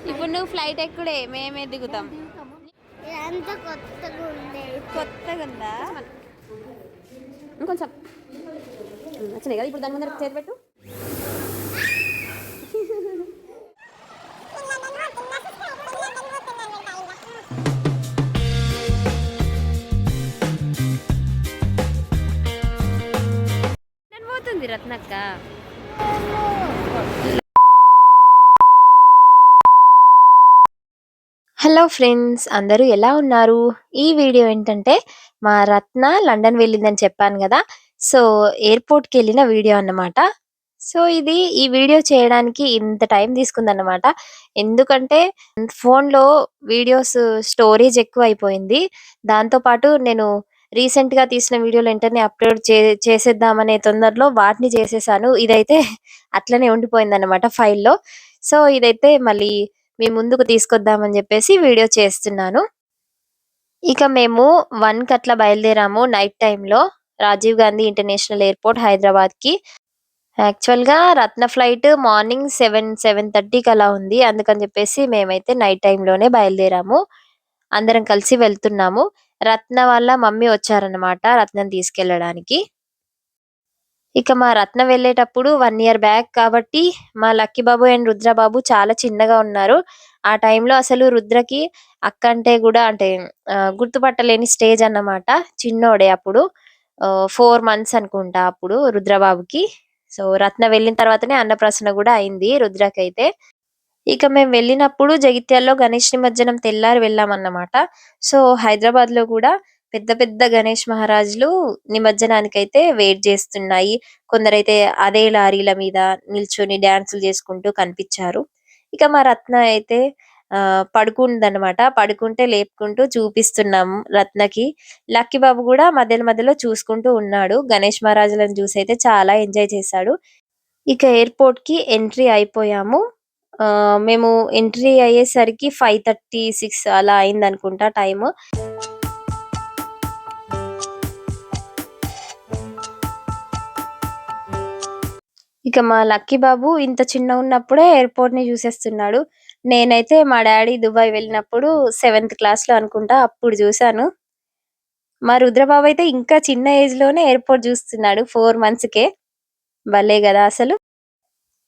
ఇప్పుడు నువ్వు ఫ్లైట్ ఎక్కుడే మేమే దిగుతాం. ఇదంతా కొత్తగా ఉంది. కొత్తగా ఉందా? ఇంకొంచెం వచ్చినాయి కదా, ఇప్పుడు దాని ముందర చేతి పెట్టు. పోతుంది రత్నక్క. హలో ఫ్రెండ్స్, అందరూ ఎలా ఉన్నారు? ఈ వీడియో ఏంటంటే మా రత్న లండన్ వెళ్ళిందని చెప్పాను కదా. సో ఎయిర్పోర్ట్కి వెళ్ళిన వీడియో అన్నమాట. సో ఈ వీడియో చేయడానికి ఇంత టైం తీసుకుందన్నమాట. ఎందుకంటే ఫోన్లో వీడియోస్ స్టోరేజ్ ఎక్కువ అయిపోయింది. దాంతోపాటు నేను రీసెంట్గా తీసిన వీడియోలు వెంటనే అప్లోడ్ చేసేద్దామనే తొందరలో వాటిని చేసేసాను. ఇదైతే అట్లనే ఉండిపోయింది అన్నమాట ఫైల్లో. సో ఇదైతే మళ్ళీ మీ ముందుకు తీసుకొద్దామని చెప్పేసి వీడియో చేస్తున్నాను. ఇక మేము 1కి అట్లా బయలుదేరాము నైట్ టైంలో రాజీవ్ గాంధీ ఇంటర్నేషనల్ ఎయిర్పోర్ట్ హైదరాబాద్కి. యాక్చువల్గా రత్న ఫ్లైట్ మార్నింగ్ 7:30కి అలా ఉంది. అందుకని చెప్పేసి మేమైతే నైట్ టైంలోనే బయలుదేరాము. అందరం కలిసి వెళ్తున్నాము. రత్న వాళ్ళ మమ్మీ వచ్చారనమాట రత్నం తీసుకెళ్ళడానికి. ఇక మా రత్న వెళ్ళేటప్పుడు 1 ఇయర్ బ్యాక్ కాబట్టి మా లక్కీ బాబు అండ్ రుద్రబాబు చాలా చిన్నగా ఉన్నారు. ఆ టైంలో అసలు రుద్రకి అక్క అంటే కూడా అంటే గుర్తుపట్టలేని స్టేజ్ అన్నమాట. చిన్నోడే అప్పుడు 4 మంత్స్ అనుకుంటా అప్పుడు రుద్రబాబుకి. సో రత్న వెళ్ళిన తర్వాతనే అన్నప్రాసన కూడా అయింది రుద్రకైతే. ఇక మేము వెళ్ళినప్పుడు జగిత్యాల్లో గణేష్ నిమజ్జనం తెల్లారి వెళ్ళామన్నమాట. సో హైదరాబాద్ లో కూడా పెద్ద పెద్ద గణేష్ మహారాజులు నిమజ్జనానికైతే వెయిట్ చేస్తున్నాయి. కొందరైతే అదే లారీల మీద నిల్చొని డాన్సులు చేసుకుంటూ కనిపించారు. ఇక మా రత్న అయితే పడుకుందనమాట. పడుకుంటే లేపుకుంటూ చూపిస్తున్నాము రత్నకి. లక్కీ బాబు కూడా మధ్యలో మధ్యలో చూసుకుంటూ ఉన్నాడు. గణేష్ మహారాజులను చూసి అయితే చాలా ఎంజాయ్ చేశాడు. ఇక ఎయిర్పోర్ట్ కి ఎంట్రీ అయిపోయాము. మేము ఎంట్రీ అయ్యేసరికి 5:36 అలా అయింది అనుకుంటా టైము. ఇక మా లక్కీ బాబు ఇంత చిన్న ఉన్నప్పుడే ఎయిర్పోర్ట్ ని చూసేస్తున్నాడు. నేనైతే మా డాడీ దుబాయ్ వెళ్ళినప్పుడు 7th క్లాస్ లో అనుకుంటా అప్పుడు చూసాను. మా రుద్రబాబు అయితే ఇంకా చిన్న ఏజ్ లోనే ఎయిర్పోర్ట్ చూస్తున్నాడు 4 మంత్స్ కే. భలే కదా అసలు.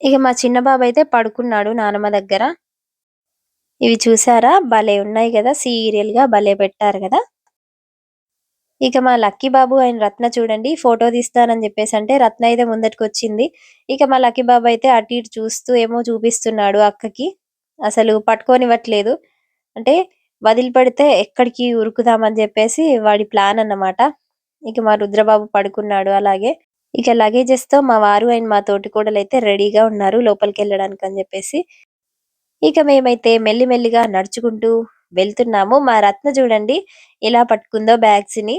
ఇక మా చిన్న బాబు అయితే పడుకున్నాడు నానమ్మ దగ్గర. ఇవి చూసారా భలే ఉన్నాయి కదా, సీరియల్ గా భలే పెట్టారు కదా. ఇక మా లక్కీ బాబు అండ్ రత్న చూడండి ఫోటో తీస్తానని చెప్పేసి అంటే రత్న అయితే ముందటికి వచ్చింది. ఇక మా లక్కీ బాబు అయితే అటు ఇటు చూస్తూ ఏమో చూపిస్తున్నాడు అక్కకి. అసలు పట్టుకోనివ్వట్లేదు. అంటే వదిలిపెడితే ఎక్కడికి ఉరుకుదామని చెప్పేసి వాడి ప్లాన్ అన్నమాట. ఇక మా రుద్రబాబు పడుకున్నాడు అలాగే. ఇక లగేజెస్ తో మా వారు అండ్ మా తోటికోడలు అయితే రెడీగా ఉన్నారు లోపలికి వెళ్ళడానికి అని చెప్పేసి. ఇక మేమైతే మెల్లిమెల్లిగా నడుచుకుంటూ వెళ్తున్నాము. మా రత్న చూడండి ఎలా పట్టుకుందో బ్యాగ్స్ ని.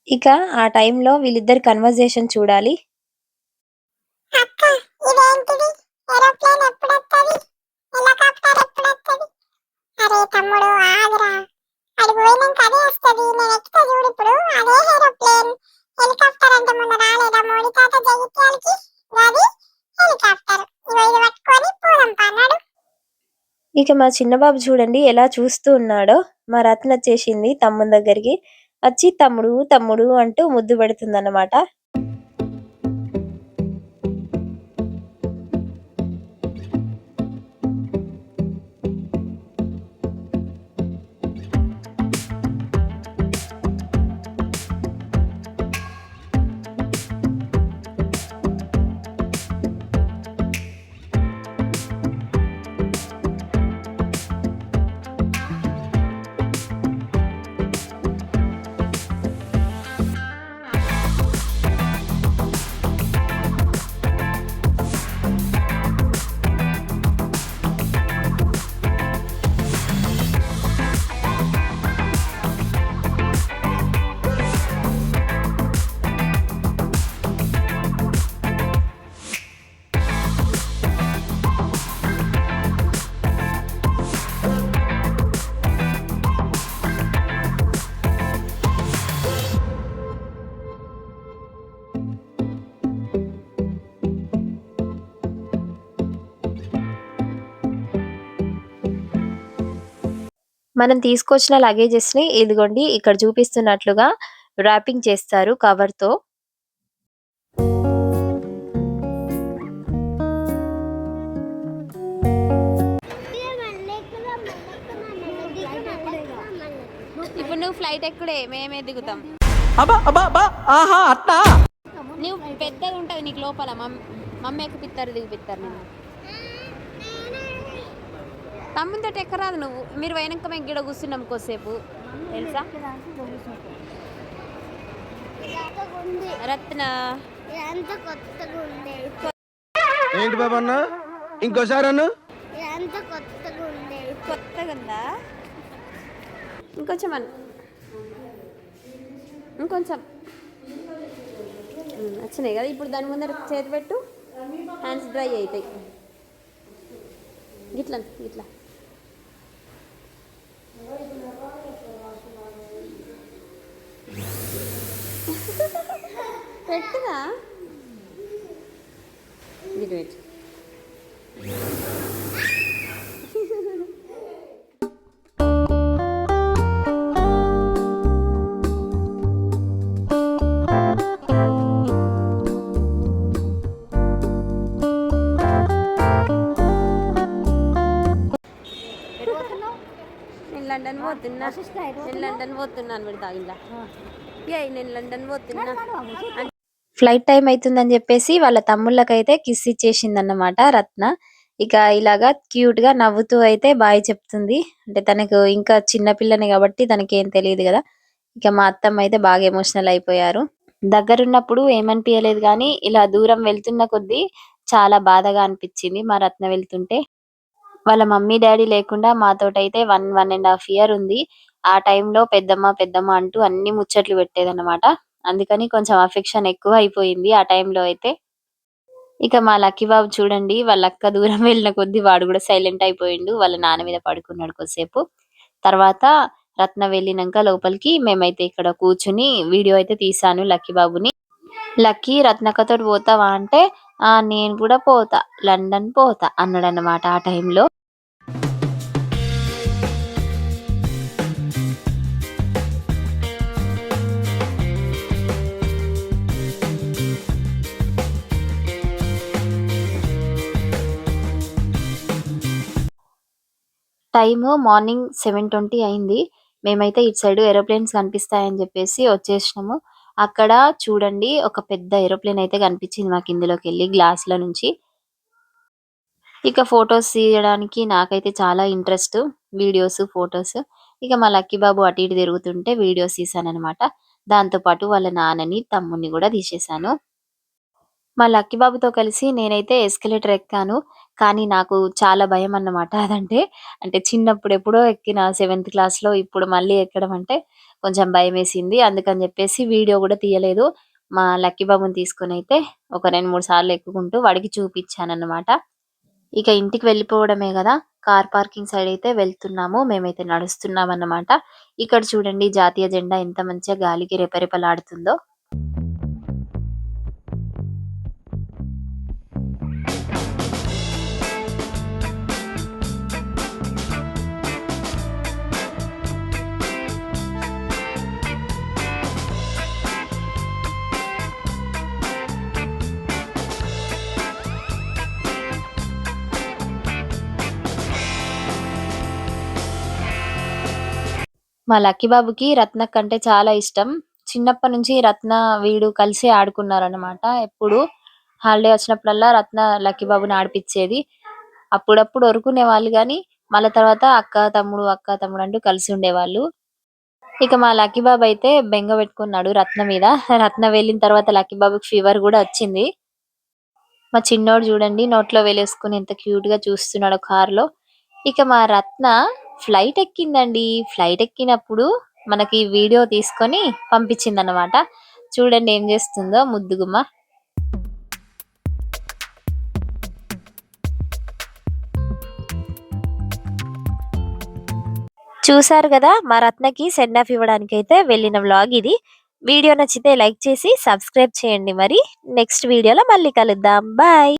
ఇక ఆ టైంలో వీళ్ళిద్దరి కన్వర్జేషన్ చూడాలి. అక్క ఇదేంటిది? ఏరోప్లేన్ ఎప్పుడు వస్తది? హెలికాప్టర్ ఎప్పుడు వస్తది? అరే తమ్ముడు ఆగురా, అది పోయినాక అదే వస్తది. నేను ఎక్కుతా చూడు ఇప్పుడు అదే ఏరోప్లేన్. హెలికాప్టర్ అంటే మొన్న రాలేదా మోడీ తాత జగిత్యాలకి? అది హెలికాప్టర్. ఇగో ఇది పట్టుకొని పోదాం పన్నాడు. ఇక మా చిన్న బాబు చూడండి ఎలా చూస్తూ ఉన్నాడో. మా రత్న వచ్చేసింది తమ్ముని దగ్గరికి. వచ్చి తమ్ముడు తమ్ముడు అంటూ ముద్దు పెడుతుంది అన్నమాట. మనం తీసుకొచ్చిన లగేజెస్‌ని ఇదిగోండి ఇక్కడ చూపిస్తున్నట్లుగా ర్యాపింగ్ చేస్తారు కవర్‌తో. ఇప్పుడు నువ్వు ఫ్లైట్ ఎక్కుడే మేమే దిగుతాం. నువ్వు పెద్దగా ఉంటుంది నీకు లోపల మమ్మీ ఎక్కిపిస్తారు దిగిపిస్తారు నేను తమ్ముతో ఎక్కరాదు నువ్వు. మీరు వెనక మేము గిడ కూర్చున్నాం కొద్దిసేపు తెలుసా. రత్న ఏంటి బాబా అన్న ఇంకోసారి అన్న కొత్తగా ఉందా ఇంకొంచెం ఇంకొంచెం వచ్చినాయి కదా. ఇప్పుడు దాని ముందర చేతి పెట్టు హ్యాండ్స్ డ్రై అవుతాయి. గిట్లా గిట్లా పెట్టుదా గిట్ పెట్టు. లండన్ పోతున్నా నేను లండన్ పోతున్నాను పెడతా ఇలా నేను లండన్ పోతున్నా. ఫ్లైట్ టైం అవుతుందని చెప్పేసి వాళ్ళ తమ్ముళ్ళకైతే కిస్ ఇచ్చేసిందన్నమాట రత్న. ఇక ఇలాగా క్యూట్ గా నవ్వుతూ అయితే బాయ్ చెప్తుంది. అంటే తనకు ఇంకా చిన్న పిల్లని కాబట్టి తనకి ఏం తెలియదు కదా. ఇక మా అత్తమ్మ అయితే బాగా ఎమోషనల్ అయిపోయారు. దగ్గరున్నప్పుడు ఏమనిపించలేదు కానీ ఇలా దూరం వెళ్తున్న కొద్దీ చాలా బాధగా అనిపించింది మా రత్న వెళ్తుంటే. వాళ్ళ మమ్మీ డాడీ లేకుండా మాతోటైతే 1.5 ఇయర్ ఉంది. ఆ టైంలో పెద్దమ్మ పెద్దమ్మ అంటూ అన్ని ముచ్చట్లు పెట్టేదన్నమాట. అందుకని కొంచెం అఫెక్షన్ ఎక్కువ అయిపోయింది ఆ టైంలో అయితే. ఇక మా లక్కీ బాబు చూడండి వాళ్ళ అక్క దూరం వెళ్ళిన కొద్దీ వాడు కూడా సైలెంట్ అయిపోయిండు. వాళ్ళ నాన్న మీద పడుకున్నాడు కొద్దిసేపు. తర్వాత రత్న వెళ్ళినాక లోపలికి మేమైతే ఇక్కడ కూర్చుని వీడియో అయితే తీసాను లక్కీ బాబుని. లక్కీ రత్నకతో పోతావా అంటే నేను కూడా పోతా లండన్ పోతా అన్నాడు అన్నమాట ఆ టైంలో. టైమ్ మార్నింగ్ 7:20 అయింది. మేమైతే ఇటు సైడ్ ఏరోప్లేన్స్ కనిపిస్తాయని చెప్పేసి వచ్చేసినాము. అక్కడ చూడండి ఒక పెద్ద ఏరోప్లేన్ అయితే కనిపించింది మాకు ఇందులోకి వెళ్ళి గ్లాస్ లో నుంచి. ఇక ఫొటోస్ తీయడానికి నాకైతే చాలా ఇంట్రెస్ట్, వీడియోస్ ఫొటోస్. ఇక మా లక్కీ బాబు అటు ఇటు తిరుగుతుంటే వీడియోస్ తీసాను అనమాట. దాంతో పాటు వాళ్ళ నాన్నని తమ్ముని కూడా తీసేశాను. మా లక్కీ బాబుతో కలిసి నేనైతే ఎస్కలేటర్ ఎక్కాను. కానీ నాకు చాలా భయం అన్నమాట అదంటే. అంటే చిన్నప్పుడు ఎప్పుడో ఎక్కిన 7th క్లాస్‌లో ఇప్పుడు మళ్ళీ ఎక్కడం అంటే కొంచెం భయమేసింది. అందుకని చెప్పేసి వీడియో కూడా తీయలేదు. మా లక్కీ బాబుని తీసుకొనైతే ఒక 2, 3 సార్లు ఎక్కుకుంటూ వాడికి చూపించానన్నమాట. ఇక ఇంటికి వెళ్ళిపోవడమే కదా. కార్ పార్కింగ్ సైడ్ అయితే వెళ్తున్నాము. మేమైతే నడుస్తున్నాం అన్నమాట. ఇక్కడ చూడండి జాతీయ జెండా ఎంత మంచిగా గాలికి రెపరెపలాడుతుందో. మా లక్కీ బాబుకి రత్నక్ అంటే చాలా ఇష్టం. చిన్నప్పటి నుంచి రత్న వీడు కలిసి ఆడుకున్నారన్నమాట. ఎప్పుడు హాలిడే వచ్చినప్పుడల్లా రత్న లక్కీ బాబుని ఆడిపిచ్చేది. అప్పుడప్పుడు ఒరుకునే వాళ్ళు గాని మళ్ళా తర్వాత అక్క తమ్ముడు అంటూ కలిసి ఉండేవాళ్ళు. ఇక మా లక్కీ బాబు అయితే బెంగ పెట్టుకున్నాడు రత్న మీద. రత్న వెళ్ళిన తర్వాత లక్కీ బాబుకి ఫీవర్ కూడా వచ్చింది. మా చిన్నోడు చూడండి నోట్లో వేలేసుకుని ఎంత క్యూట్ గా చూస్తున్నాడో కారులో. ఇక మా రత్న ఫ్లైట్ ఎక్కిందండి. ఫ్లైట్ ఎక్కినప్పుడు మనకి వీడియో తీసుకొని పంపించింది అన్నమాట. చూడండి ఏం చేస్తుందో ముద్దుగుమ్మ. చూసారు కదా మా రత్నకి సెండ్ ఆఫ్ ఇవ్వడానికి అయితే వెళ్ళిన వ్లాగ్ ఇది. వీడియో నచ్చితే లైక్ చేసి సబ్స్క్రైబ్ చేయండి. మరి నెక్స్ట్ వీడియోలో మళ్ళీ కలుద్దాం. బాయ్.